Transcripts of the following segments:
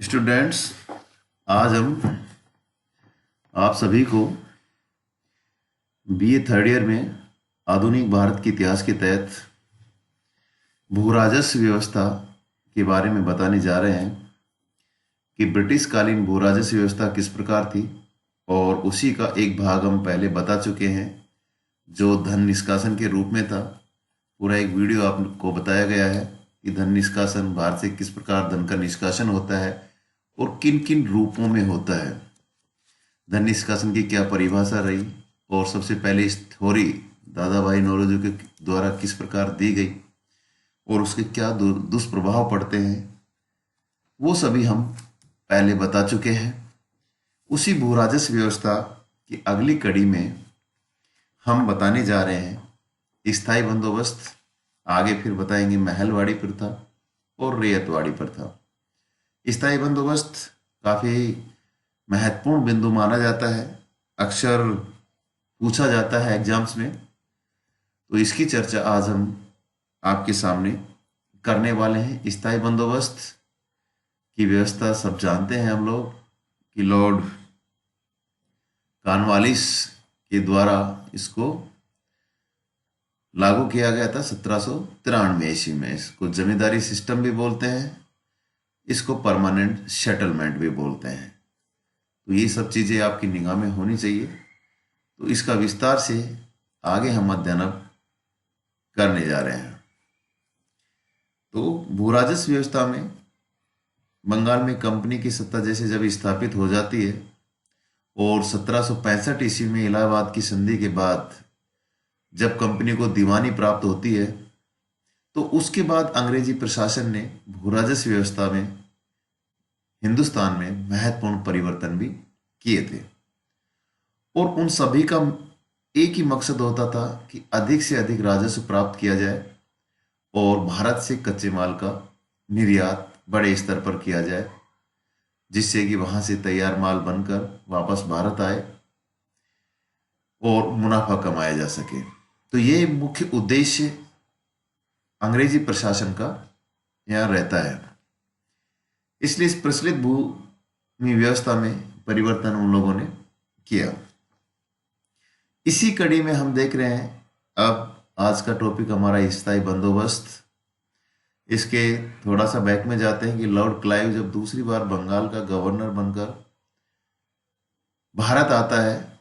Students, आज हम आप सभी को बीए थर्ड ईयर में आधुनिक भारत के इतिहास के तहत भू राजस्व व्यवस्था के बारे में बताने जा रहे हैं कि ब्रिटिश कालीन भू राजस्व व्यवस्था किस प्रकार थी। और उसी का एक भाग हम पहले बता चुके हैं जो धन निष्कासन के रूप में था। पूरा एक वीडियो आपको बताया गया है कि धन निष्कासन भारत से किस प्रकार धन का निष्कासन होता है और किन किन रूपों में होता है। धन निष्कासन की क्या परिभाषा रही और सबसे पहले इस थ्योरी दादा भाई नौरोजी के द्वारा किस प्रकार दी गई और उसके क्या दुष्प्रभाव पड़ते हैं, वो सभी हम पहले बता चुके हैं। उसी भू राजस्व व्यवस्था की अगली कड़ी में हम बताने जा रहे हैं स्थायी बंदोबस्त, आगे फिर बताएंगे महलवाड़ी प्रथा और रैयतवाड़ी प्रथा। स्थायी बंदोबस्त काफी महत्वपूर्ण बिंदु माना जाता है, अक्सर पूछा जाता है एग्जाम्स में, तो इसकी चर्चा आज हम आपके सामने करने वाले हैं। स्थायी बंदोबस्त की व्यवस्था सब जानते हैं हम लोग कि लॉर्ड कॉर्नवालिस के द्वारा इसको लागू किया गया था 1793 ईस्वी में। इसको जमींदारी सिस्टम भी बोलते हैं, इसको परमानेंट सेटलमेंट भी बोलते हैं। तो ये सब चीजें आपकी निगाह में होनी चाहिए। तो इसका विस्तार से आगे हम अध्ययन करने जा रहे हैं। तो भू राजस्व व्यवस्था में बंगाल में कंपनी की सत्ता जैसे जब स्थापित हो जाती है और 1765 ईस्वी में इलाहाबाद की संधि के बाद जब कंपनी को दीवानी प्राप्त होती है, तो उसके बाद अंग्रेजी प्रशासन ने भू राजस्व व्यवस्था में हिंदुस्तान में महत्वपूर्ण परिवर्तन भी किए थे। और उन सभी का एक ही मकसद होता था कि अधिक से अधिक राजस्व प्राप्त किया जाए और भारत से कच्चे माल का निर्यात बड़े स्तर पर किया जाए, जिससे कि वहां से तैयार माल बनकर वापस भारत आए और मुनाफा कमाया जा सके। तो ये मुख्य उद्देश्य अंग्रेजी प्रशासन का यहाँ रहता है। इसलिए इस प्रचलित भूमि व्यवस्था में परिवर्तन उन लोगों ने किया। इसी कड़ी में हम देख रहे हैं अब आज का टॉपिक हमारा स्थायी बंदोबस्त। इसके थोड़ा सा बैक में जाते हैं कि लॉर्ड क्लाइव जब दूसरी बार बंगाल का गवर्नर बनकर भारत आता है,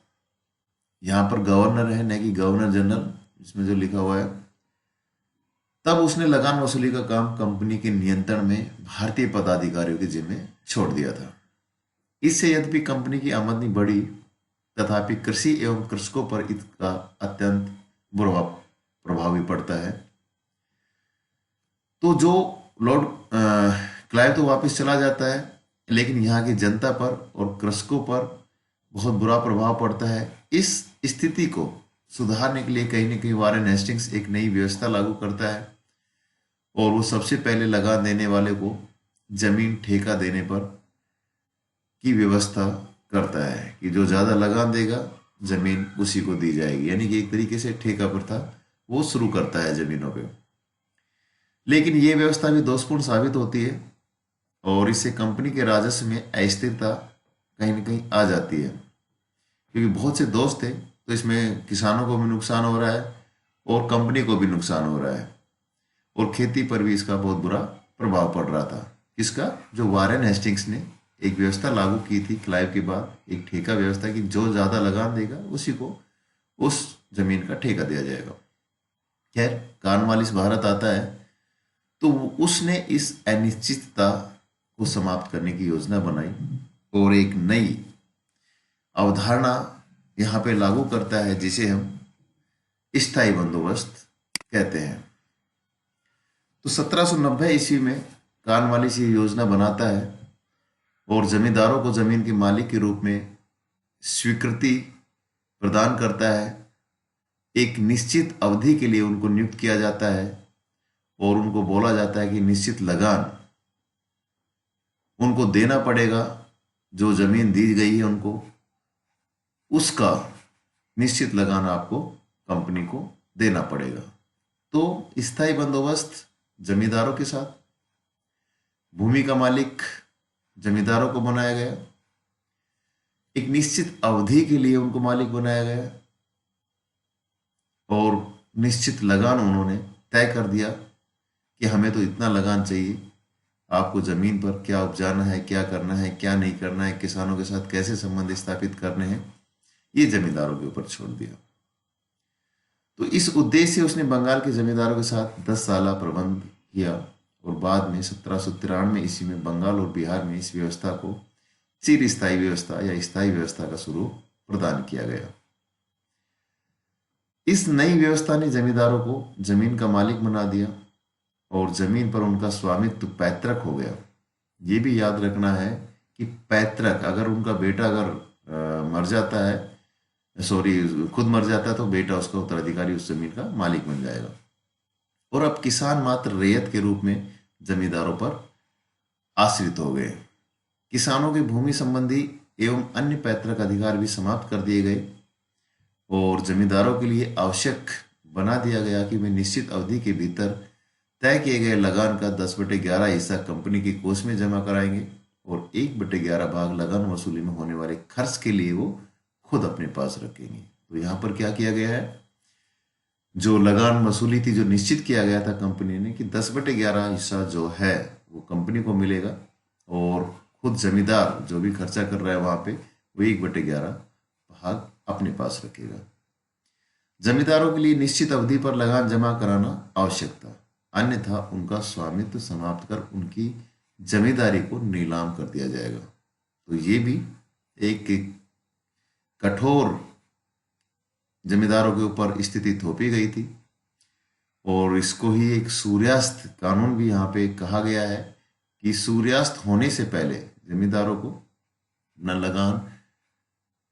यहाँ पर गवर्नर है न कि गवर्नर जनरल, इसमें जो लिखा हुआ है, तब उसने लगान वसूली का काम कंपनी के नियंत्रण में भारतीय पदाधिकारियों के जिम्मे छोड़ दिया था। इससे यद्यपि कंपनी की आमदनी बढ़ी, तथापि कृषि एवं कृषकों पर इसका अत्यंत बुरा प्रभाव भी पड़ता है। तो जो लॉर्ड क्लाइव तो वापस चला जाता है, लेकिन यहाँ की जनता पर और कृषकों पर बहुत बुरा प्रभाव पड़ता है। इस स्थिति को सुधारने के लिए कहीं न कहीं वारेन हेस्टिंग्स एक नई व्यवस्था लागू करता है और वो सबसे पहले लगान देने वाले को जमीन ठेका देने पर की व्यवस्था करता है कि जो ज्यादा लगान देगा जमीन उसी को दी जाएगी, यानी कि एक तरीके से ठेका प्रथा वो शुरू करता है जमीनों पे। लेकिन ये व्यवस्था भी दोषपूर्ण साबित होती है और इससे कंपनी के राजस्व में अस्थिरता कहीं न कहीं आ जाती है, क्योंकि बहुत से दोष थे, तो इसमें किसानों को भी नुकसान हो रहा है और कंपनी को भी नुकसान हो रहा है और खेती पर भी इसका बहुत बुरा प्रभाव पड़ रहा था। किसका? जो वारेन हेस्टिंग्स ने एक व्यवस्था लागू की थी क्लाइव के बाद, एक ठेका व्यवस्था की जो ज्यादा लगान देगा उसी को उस जमीन का ठेका दिया जाएगा। खैर, कॉर्नवालिस भारत आता है तो उसने इस अनिश्चितता को समाप्त करने की योजना बनाई और एक नई अवधारणा यहाँ पे लागू करता है जिसे हम स्थायी बंदोबस्त कहते हैं। तो 1790 ईस्वी में कॉर्नवालिस ये योजना बनाता है और जमींदारों को जमीन के मालिक के रूप में स्वीकृति प्रदान करता है। एक निश्चित अवधि के लिए उनको नियुक्त किया जाता है और उनको बोला जाता है कि निश्चित लगान उनको देना पड़ेगा, जो जमीन दी गई है उनको उसका निश्चित लगान आपको कंपनी को देना पड़ेगा। तो स्थायी बंदोबस्त जमींदारों के साथ, भूमि का मालिक जमींदारों को बनाया गया, एक निश्चित अवधि के लिए उनको मालिक बनाया गया और निश्चित लगान उन्होंने तय कर दिया कि हमें तो इतना लगान चाहिए, आपको जमीन पर क्या उपजाना है, क्या करना है, क्या नहीं करना है, किसानों के साथ कैसे संबंध स्थापित करने हैं, ये जमींदारों के ऊपर छोड़ दिया। तो इस उद्देश्य से उसने बंगाल के जमींदारों के साथ 10 साल प्रबंध किया और बाद में 1793 ईस्वी में बंगाल और बिहार में इस व्यवस्था को चिर स्थायी व्यवस्था या स्थायी व्यवस्था का स्वरूप प्रदान किया गया। इस नई व्यवस्था ने जमींदारों को जमीन का मालिक बना दिया और जमीन पर उनका स्वामित्व पैतृक हो गया। ये भी याद रखना है कि पैतृक, अगर उनका बेटा अगर मर जाता है, खुद मर जाता है, तो बेटा उसका उत्तराधिकारी उस जमीन का मालिक बन जाएगा। और अब किसान मात्र रैयत के रूप में जमींदारों पर आश्रित हो गए। किसानों के भूमि संबंधी एवं अन्य पैतृक अधिकार भी समाप्त कर दिए गए और जमींदारों के लिए आवश्यक बना दिया गया कि वे निश्चित अवधि के भीतर तय किए गए लगान का 10/11 हिस्सा कंपनी के कोष में जमा कराएंगे और 1/11 भाग लगान वसूली में होने वाले खर्च के लिए वो खुद अपने पास रखेंगे। तो यहाँ पर क्या किया गया है, जो लगान वसूली थी, जो निश्चित किया गया था कंपनी ने कि 10/11 हिस्सा जो है वो कंपनी को मिलेगा और खुद जमींदार जो भी खर्चा कर रहा है वहां पे वो 1/11 भाग अपने पास रखेगा। जमींदारों के लिए निश्चित अवधि पर लगान जमा कराना आवश्यक था, अन्यथा उनका स्वामित्व समाप्त कर उनकी जमींदारी को नीलाम कर दिया जाएगा। तो ये भी एक कठोर जमींदारों के ऊपर स्थिति थोपी गई थी और इसको ही एक सूर्यास्त कानून भी यहाँ पे कहा गया है कि सूर्यास्त होने से पहले जमींदारों को न लगान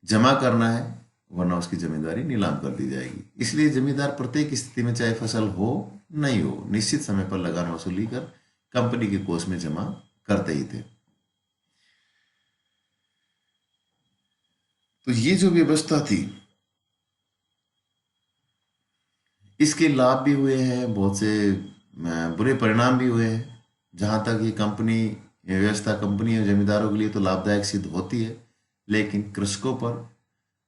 जमा करना है वरना उसकी जमींदारी नीलाम कर दी जाएगी। इसलिए जमींदार प्रत्येक स्थिति में, चाहे फसल हो नहीं हो, निश्चित समय पर लगान वसूली कर कंपनी के कोष में जमा करते ही थे। तो ये जो व्यवस्था थी, इसके लाभ भी हुए हैं, बहुत से बुरे परिणाम भी हुए हैं। जहां तक ये कंपनी व्यवस्था कंपनी और जमींदारों के लिए तो लाभदायक सिद्ध होती है, लेकिन कृषकों पर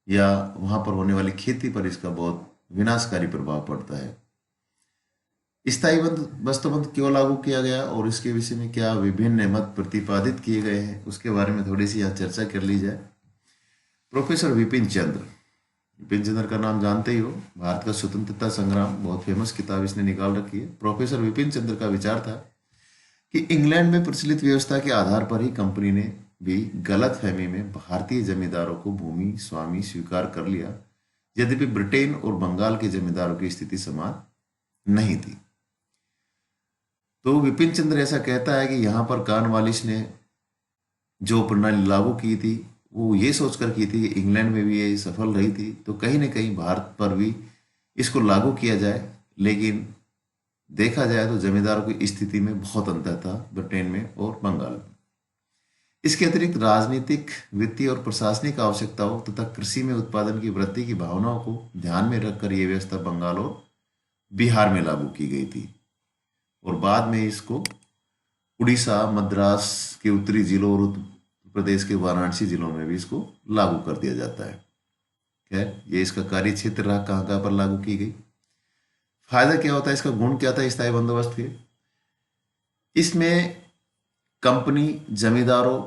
या वहां पर होने वाली खेती पर इसका बहुत विनाशकारी प्रभाव पड़ता है। स्थायी बंदोबस्त क्यों लागू किया गया और इसके विषय में क्या विभिन्न मत प्रतिपादित किए गए हैं, उसके बारे में थोड़ी सी यहाँ चर्चा कर ली जाए। प्रोफेसर विपिन चंद्र का नाम जानते ही हो, भारत का स्वतंत्रता संग्राम, बहुत फेमस किताब इसने निकाल रखी है। प्रोफेसर विपिन चंद्र का विचार था कि इंग्लैंड में प्रचलित व्यवस्था के आधार पर ही कंपनी ने भी गलत फहमी में भारतीय जमींदारों को भूमि स्वामी स्वीकार कर लिया, यद्यपि ब्रिटेन और बंगाल के जमींदारों की स्थिति समान नहीं थी। तो विपिन चंद्र ऐसा कहता है कि यहाँ पर कॉर्नवालिस ने जो प्रणाली लागू की थी वो ये सोचकर की थी कि इंग्लैंड में भी ये सफल रही थी, तो कहीं ना कहीं भारत पर भी इसको लागू किया जाए। लेकिन देखा जाए तो जमींदारों की स्थिति में बहुत अंतर था ब्रिटेन में और बंगाल में। इसके अतिरिक्त राजनीतिक, वित्तीय और प्रशासनिक आवश्यकताओं तथा कृषि में उत्पादन की वृद्धि की भावनाओं को ध्यान में रखकर यह व्यवस्था बंगाल और बिहार में लागू की गई थी और बाद में इसको उड़ीसा, मद्रास के उत्तरी जिलों और उत्तर प्रदेश के वाराणसी जिलों में भी इसको लागू कर दिया जाता है। खैर, ये इसका कार्य क्षेत्र रहा, कहाँ कहाँ पर लागू की गई। फायदा क्या होता है, इसका गुण क्या था स्थायी बंदोबस्त के? इसमें कंपनी, जमींदारों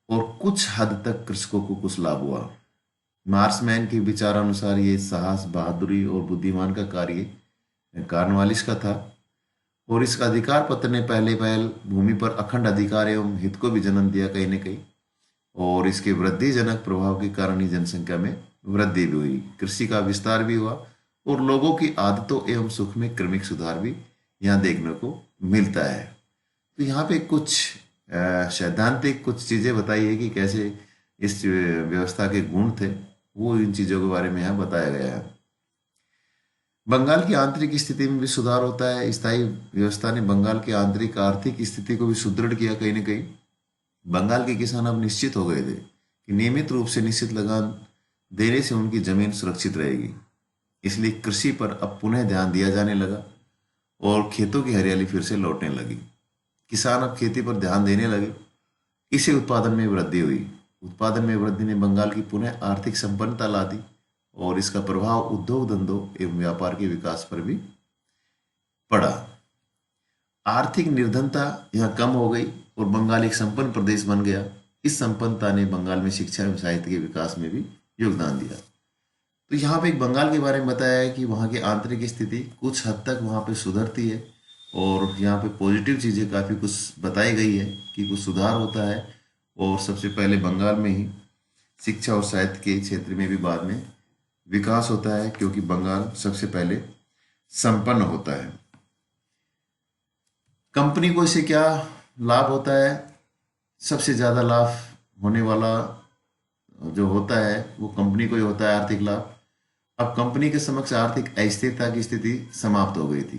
और कुछ हद तक कृषकों को कुछ लाभ हुआ। मार्समैन के विचारानुसार ये साहस, बहादुरी और बुद्धिमान का कार्य कॉर्नवालिस का था और इसका अधिकार पत्र ने पहल भूमि पर अखंड अधिकार एवं हित को भी जन्म दिया कहीं न कहीं, और इसके वृद्धिजनक प्रभाव के कारण ही जनसंख्या में वृद्धि भी हुई, कृषि का विस्तार भी हुआ और लोगों की आदतों एवं सुख में क्रमिक सुधार भी यहाँ देखने को मिलता है। तो यहाँ पे कुछ सैद्धांतिक कुछ चीजें बताई है कि कैसे इस व्यवस्था के गुण थे, वो इन चीजों के बारे में यहाँ बताया गया है। बंगाल की आंतरिक स्थिति में भी सुधार होता है। स्थायी व्यवस्था ने बंगाल की आंतरिक आर्थिक स्थिति को भी सुदृढ़ किया कहीं ना कहीं। बंगाल के किसान अब निश्चित हो गए थे कि नियमित रूप से निश्चित लगान देने से उनकी जमीन सुरक्षित रहेगी, इसलिए कृषि पर अब पुनः ध्यान दिया जाने लगा और खेतों की हरियाली फिर से लौटने लगी। किसान अब खेती पर ध्यान देने लगे इससे उत्पादन में वृद्धि हुई। उत्पादन में वृद्धि ने बंगाल की पुनः आर्थिक संपन्नता ला दी और इसका प्रभाव उद्योग धंधों एवं व्यापार के विकास पर भी पड़ा। आर्थिक निर्धनता यहाँ कम हो गई और बंगाल एक संपन्न प्रदेश बन गया। इस संपन्नता ने बंगाल में शिक्षा एवं साहित्य के विकास में भी योगदान दिया। तो यहाँ पे एक बंगाल के बारे में बताया है कि वहाँ की आंतरिक स्थिति कुछ हद तक वहाँ पे सुधरती है और यहाँ पे पॉजिटिव चीज़ें काफ़ी कुछ बताई गई है कि कुछ सुधार होता है। और सबसे पहले बंगाल में ही शिक्षा और साहित्य के क्षेत्र में भी बाद में विकास होता है, क्योंकि बंगाल सबसे पहले संपन्न होता है। कंपनी को इससे क्या लाभ होता है? सबसे ज़्यादा लाभ होने वाला जो होता है वो कंपनी को ही होता है, आर्थिक लाभ। अब कंपनी के समक्ष आर्थिक अस्थिरता की स्थिति समाप्त हो गई थी,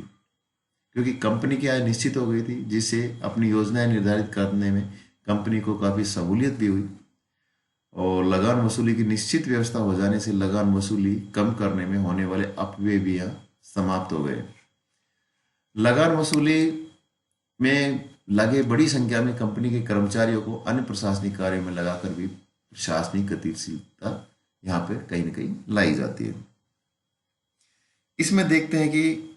क्योंकि कंपनी की आय निश्चित हो गई थी, जिससे अपनी योजनाएं निर्धारित करने में कंपनी को काफ़ी सहूलियत भी हुई। और लगान वसूली की निश्चित व्यवस्था हो जाने से लगान वसूली कम करने में होने वाले अपव्यय भी यहाँ समाप्त हो गए। लगान वसूली में लगे बड़ी संख्या में कंपनी के कर्मचारियों को अन्य प्रशासनिक कार्यों में लगाकर भी प्रशासनिक गतिशीलता यहाँ पे कहीं ना कहीं लाई जाती है। इसमें देखते हैं कि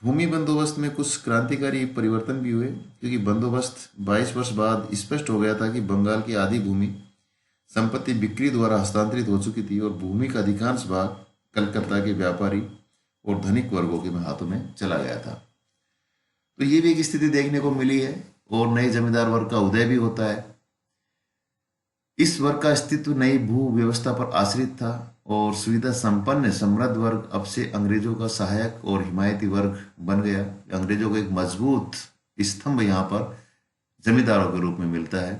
भूमि बंदोबस्त में कुछ क्रांतिकारी परिवर्तन भी हुए, क्योंकि बंदोबस्त 22 वर्ष बाद स्पष्ट हो गया था कि बंगाल की आधी भूमि संपत्ति बिक्री द्वारा हस्तांतरित हो चुकी थी और भूमि का अधिकांश भाग कलकत्ता के व्यापारी और धनिक वर्गों के हाथों में चला गया था। तो ये भी एक स्थिति देखने को मिली है और नए जमींदार वर्ग का उदय भी होता है। इस वर्ग का अस्तित्व नई भू व्यवस्था पर आश्रित था और सुविधा संपन्न समृद्ध वर्ग अब से अंग्रेजों का सहायक और हिमायती वर्ग बन गया। अंग्रेजों को एक मजबूत स्तंभ यहाँ पर जमींदारों के रूप में मिलता है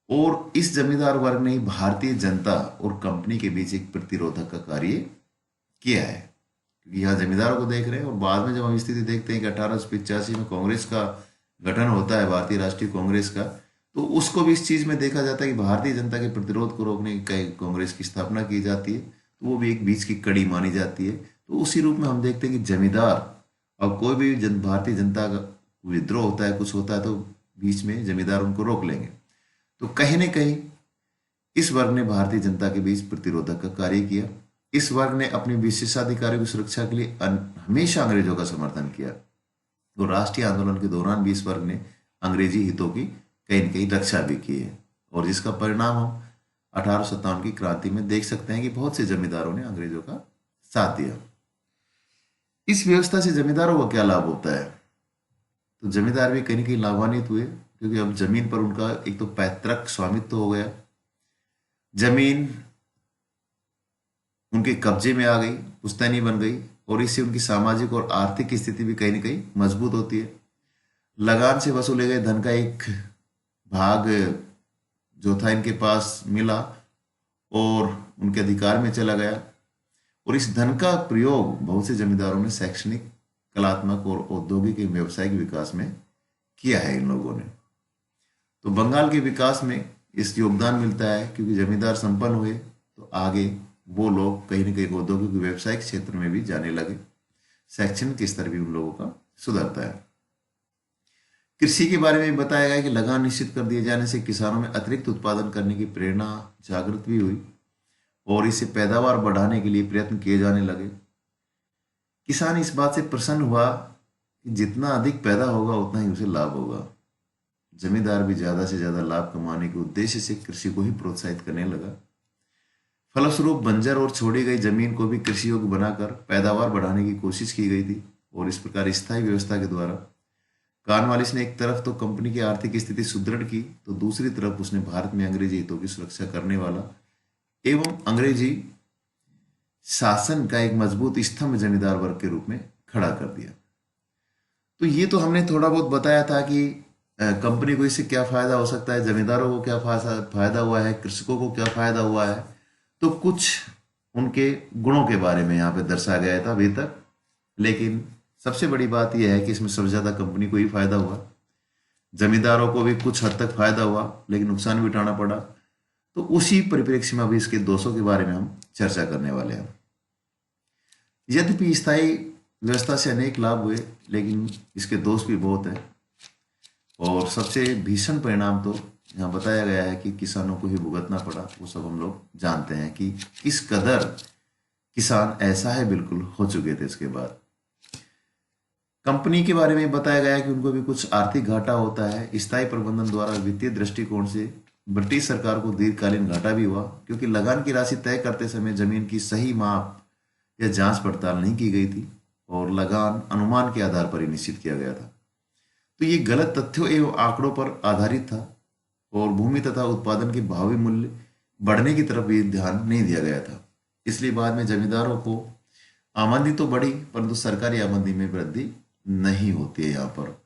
और इस जमींदार वर्ग ने भारतीय जनता और कंपनी के बीच एक प्रतिरोधक का कार्य किया है। क्योंकि यहाँ जमींदारों को देख रहे हैं और बाद में जब हम स्थिति देखते हैं कि 1885 में कांग्रेस का गठन होता है, भारतीय राष्ट्रीय कांग्रेस का, तो उसको भी इस चीज में देखा जाता है कि भारतीय जनता के प्रतिरोध को रोकने की कांग्रेस की स्थापना की जाती है, तो वो भी एक बीच की कड़ी मानी जाती है। तो उसी रूप में हम देखते हैं कि जमींदार, अब कोई भी भारतीय जनता का विद्रोह होता है, कुछ होता है, तो बीच में जमींदार उनको रोक लेंगे। तो कहीं ना कहीं इस वर्ग ने भारतीय जनता के बीच प्रतिरोधक का कार्य किया। इस वर्ग ने अपने विशेषाधिकारियों की सुरक्षा के लिए हमेशा अंग्रेजों का समर्थन किया। तो राष्ट्रीय आंदोलन के दौरान भी इस वर्ग ने अंग्रेजी हितों की कहीं न कहीं रक्षा भी की है और जिसका परिणाम हम 1857 की क्रांति में देख सकते हैं कि बहुत से जमींदारों ने अंग्रेजों का साथ दिया। इस व्यवस्था से जमींदारों को क्या लाभ होता है? तो जमींदार भी कहीं न कहीं लाभान्वित हुए, क्योंकि अब जमीन पर उनका एक तो पैतृक स्वामित्व हो गया, जमीन उनके कब्जे में आ गई, पुश्तैनी बन गई और इससे उनकी सामाजिक और आर्थिक स्थिति भी कहीं ना कहीं मजबूत होती है। लगान से वसूले गए धन का एक भाग जो था इनके पास मिला और उनके अधिकार में चला गया और इस धन का प्रयोग बहुत से जमींदारों ने शैक्षणिक, कलात्मक और औद्योगिक व्यवसायिक विकास में किया है इन लोगों ने। तो बंगाल के विकास में इस योगदान मिलता है, क्योंकि जमींदार संपन्न हुए तो आगे वो लोग कहीं ना कहीं औद्योगिक व्यवसायिक क्षेत्र में भी जाने लगे, शैक्षणिक स्तर भी उन लोगों का सुधरता है। कृषि के बारे में बताया गया कि लगान निश्चित कर दिए जाने से किसानों में अतिरिक्त उत्पादन करने की प्रेरणा जागृत भी हुई और इससे पैदावार बढ़ाने के लिए प्रयत्न किए जाने लगे। किसान इस बात से प्रसन्न हुआ कि जितना अधिक पैदा होगा उतना ही उसे लाभ होगा। जमींदार भी ज्यादा से ज्यादा लाभ कमाने के उद्देश्य से कृषि को ही प्रोत्साहित करने लगा। फलस्वरूप बंजर और छोड़ी गई जमीन को भी कृषि योग्य बनाकर पैदावार बढ़ाने की कोशिश की गई थी और इस प्रकार स्थायी व्यवस्था के द्वारा कॉर्नवालिस ने एक तरफ तो कंपनी की आर्थिक स्थिति सुदृढ़ की, तो दूसरी तरफ उसने भारत में अंग्रेजी हितों की सुरक्षा करने वाला एवं अंग्रेजी शासन का एक मजबूत स्तंभ जमींदार वर्ग के रूप में खड़ा कर दिया। तो ये तो हमने थोड़ा बहुत बताया था कि कंपनी को इससे क्या फायदा हो सकता है, जमींदारों को क्या फायदा हुआ है, कृषकों को क्या फायदा हुआ है। तो कुछ उनके गुणों के बारे में यहाँ पे दर्शाया गया था अभी तक, लेकिन सबसे बड़ी बात यह है कि इसमें सबसे ज्यादा कंपनी को ही फायदा हुआ, जमींदारों को भी कुछ हद तक फायदा हुआ लेकिन नुकसान भी उठाना पड़ा। तो उसी परिप्रेक्ष्य में अभी इसके दोषों के बारे में हम चर्चा करने वाले हैं। यद्यपि स्थायी व्यवस्था से अनेक लाभ हुए, लेकिन इसके दोष भी बहुत हैं। और सबसे भीषण परिणाम तो यहाँ बताया गया है कि किसानों को ही भुगतना पड़ा। वो सब हम लोग जानते हैं कि किस कदर किसान ऐसा है बिल्कुल हो चुके थे। इसके बाद कंपनी के बारे में बताया गया है कि उनको भी कुछ आर्थिक घाटा होता है। स्थायी प्रबंधन द्वारा वित्तीय दृष्टिकोण से ब्रिटिश सरकार को दीर्घकालीन घाटा भी हुआ, क्योंकि लगान की राशि तय करते समय जमीन की सही माप या जांच पड़ताल नहीं की गई थी और लगान अनुमान के आधार पर ही निश्चित किया गया था। तो ये गलत तथ्यों एवं आंकड़ों पर आधारित था और भूमि तथा उत्पादन के भावी मूल्य बढ़ने की तरफ भी ध्यान नहीं दिया गया था। इसलिए बाद में जमींदारों को आमदनी तो बढ़ी, परंतु सरकारी आमदनी में वृद्धि नहीं होती है। यहाँ पर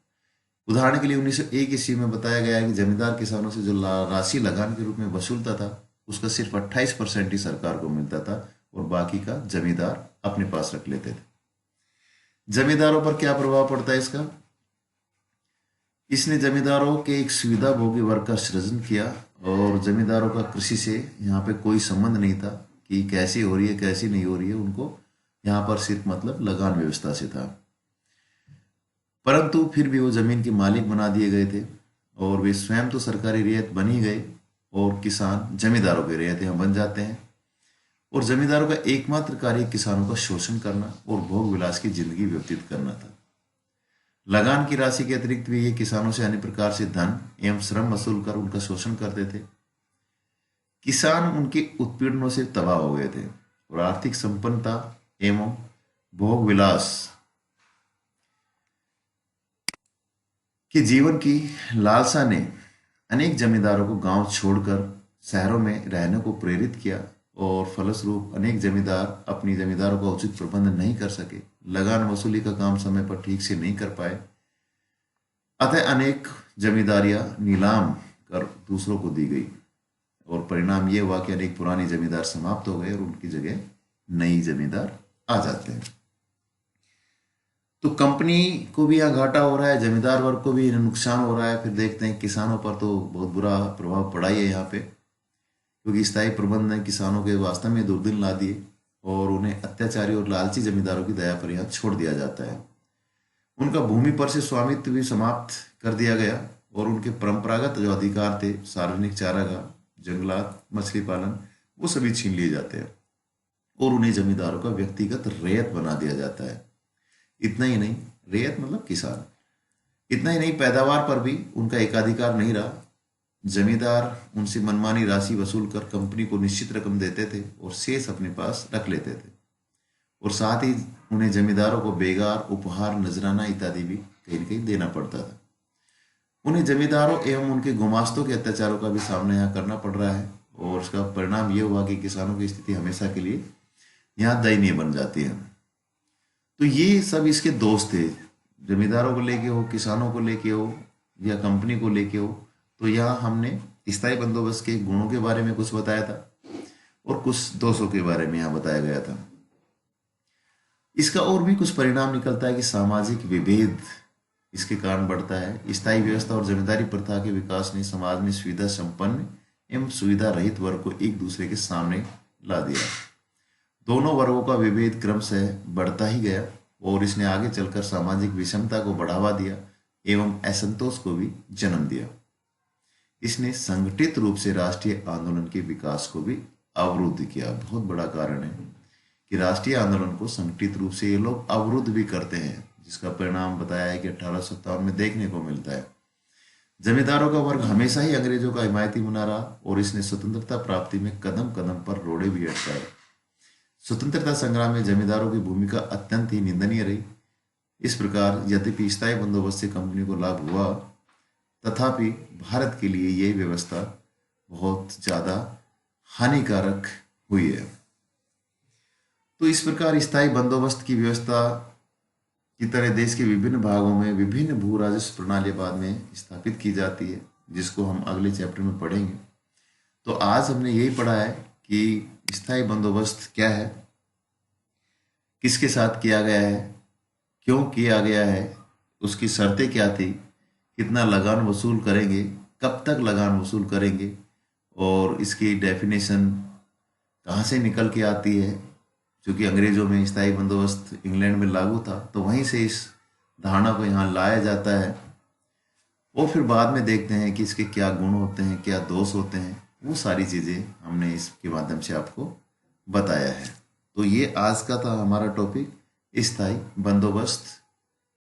उदाहरण के लिए 1901 ईस्वी में बताया गया है कि जमींदार किसानों से जो राशि लगान के रूप में वसूलता था उसका सिर्फ 28% ही सरकार को मिलता था और बाकी का जमींदार अपने पास रख लेते थे। जमींदारों पर क्या प्रभाव पड़ता है इसका? इसने जमींदारों के एक सुविधा भोगी वर्ग का सृजन किया और जमींदारों का कृषि से यहाँ पे कोई संबंध नहीं था कि कैसी हो रही है कैसी नहीं हो रही है। उनको यहाँ पर सिर्फ मतलब लगान व्यवस्था से था। परंतु फिर भी वो जमीन के मालिक बना दिए गए थे और वे स्वयं तो सरकारी रियायत बन ही गए और किसान जमींदारों के रियायत यहाँ बन जाते हैं। और जमींदारों का एकमात्र कार्य किसानों का शोषण करना और भोग विलास की जिंदगी व्यतीत करना था। लगान की राशि के अतिरिक्त भी ये किसानों से अन्य प्रकार से धन एवं श्रम वसूल कर उनका शोषण करते थे। किसान उनके उत्पीड़नों से तबाह हो गए थे और आर्थिक संपन्नता एवं भोग विलास के जीवन की लालसा ने अनेक जमींदारों को गांव छोड़कर शहरों में रहने को प्रेरित किया और फलस्वरूप अनेक जमींदार अपनी जमींदारों का उचित प्रबंध नहीं कर सके, लगान वसूली का काम समय पर ठीक से नहीं कर पाए। अतः अनेक जमींदारियां नीलाम कर दूसरों को दी गई और परिणाम ये हुआ कि अनेक पुराने जमींदार समाप्त हो गए और उनकी जगह नई जमींदार आ जाते हैं। तो कंपनी को भी यहाँ घाटा हो रहा है, जमींदार वर्ग को भी नुकसान हो रहा है। फिर देखते हैं किसानों पर तो बहुत बुरा प्रभाव पड़ा ही है यहाँ पे, क्योंकि स्थायी प्रबंध ने किसानों के वास्तव में दुर्दिन ला दिए और उन्हें अत्याचारी और लालची जमींदारों की दया पर यहाँ छोड़ दिया जाता है। उनका भूमि पर से स्वामित्व भी समाप्त कर दिया गया और उनके परंपरागत जो अधिकार थे, सार्वजनिक चारागाह, जंगलात, मछली पालन, वो सभी छीन लिए जाते हैं और उन्हें जमींदारों का व्यक्तिगत रैयत बना दिया जाता है। इतना ही नहीं, रैयत मतलब किसान, इतना ही नहीं, पैदावार पर भी उनका एकाधिकार नहीं रहा। जमींदार उनसे मनमानी राशि वसूल कर कंपनी को निश्चित रकम देते थे और शेष अपने पास रख लेते थे और साथ ही उन्हें जमींदारों को बेगार, उपहार, नजराना इत्यादि भी कहीं न कहीं देना पड़ता था। उन्हें जमींदारों एवं उनके गुमास्तों के अत्याचारों का भी सामना यहाँ करना पड़ रहा है और उसका परिणाम यह हुआ कि किसानों की स्थिति हमेशा के लिए यहाँ दयनीय बन जाती है। तो ये सब इसके दोष थे, जमींदारों को लेके हो, किसानों को लेके हो या कंपनी को लेके हो। तो यहाँ हमने स्थायी बंदोबस्त के गुणों के बारे में कुछ बताया था और कुछ दोषों के बारे में यहाँ बताया गया था। इसका और भी कुछ परिणाम निकलता है कि सामाजिक विभेद इसके कारण बढ़ता है। स्थायी व्यवस्था और जमींदारी प्रथा के विकास ने समाज में सुविधा संपन्न एवं सुविधा रहित वर्ग को एक दूसरे के सामने ला दिया। दोनों वर्गों का विभेद क्रमशः बढ़ता ही गया और इसने आगे चलकर सामाजिक विषमता को बढ़ावा दिया एवं असंतोष को भी जन्म दिया। इसने संगठित रूप से राष्ट्रीय आंदोलन के विकास को भी अवरुद्ध किया। बहुत बड़ा कारण है कि राष्ट्रीय आंदोलन को संगठित रूप से ये लोग अवरुद्ध भी करते हैं, जिसका परिणाम बताया है कि 1857 में देखने को मिलता है। जमींदारों का वर्ग हमेशा ही अंग्रेजों का हिमायती बना रहा और इसने स्वतंत्रता प्राप्ति में कदम कदम पर रोड़े भी अटकाए। स्वतंत्रता संग्राम में जमींदारों की भूमिका अत्यंत ही निंदनीय रही। इस प्रकार यद्यपि स्थायी बंदोबस्त से कंपनी को लाभ हुआ, तथापि भारत के लिए यह व्यवस्था बहुत ज्यादा हानिकारक हुई है। तो इस प्रकार स्थायी बंदोबस्त की व्यवस्था की तरह देश के विभिन्न भागों में विभिन्न भू राजस्व प्रणाली बाद में स्थापित की जाती है, जिसको हम अगले चैप्टर में पढ़ेंगे। तो आज हमने यही पढ़ा है कि स्थायी बंदोबस्त क्या है, किसके साथ किया गया है, क्यों किया गया है, उसकी शर्तें क्या थी, कितना लगान वसूल करेंगे, कब तक लगान वसूल करेंगे और इसकी डेफिनेशन कहाँ से निकल के आती है। क्योंकि अंग्रेजों में स्थायी बंदोबस्त इंग्लैंड में लागू था, तो वहीं से इस धारणा को यहाँ लाया जाता है। और फिर बाद में देखते हैं कि इसके क्या गुण होते हैं, क्या दोष होते हैं। वो सारी चीज़ें हमने इसके माध्यम से आपको बताया है। तो ये आज का था हमारा टॉपिक, स्थायी बंदोबस्त।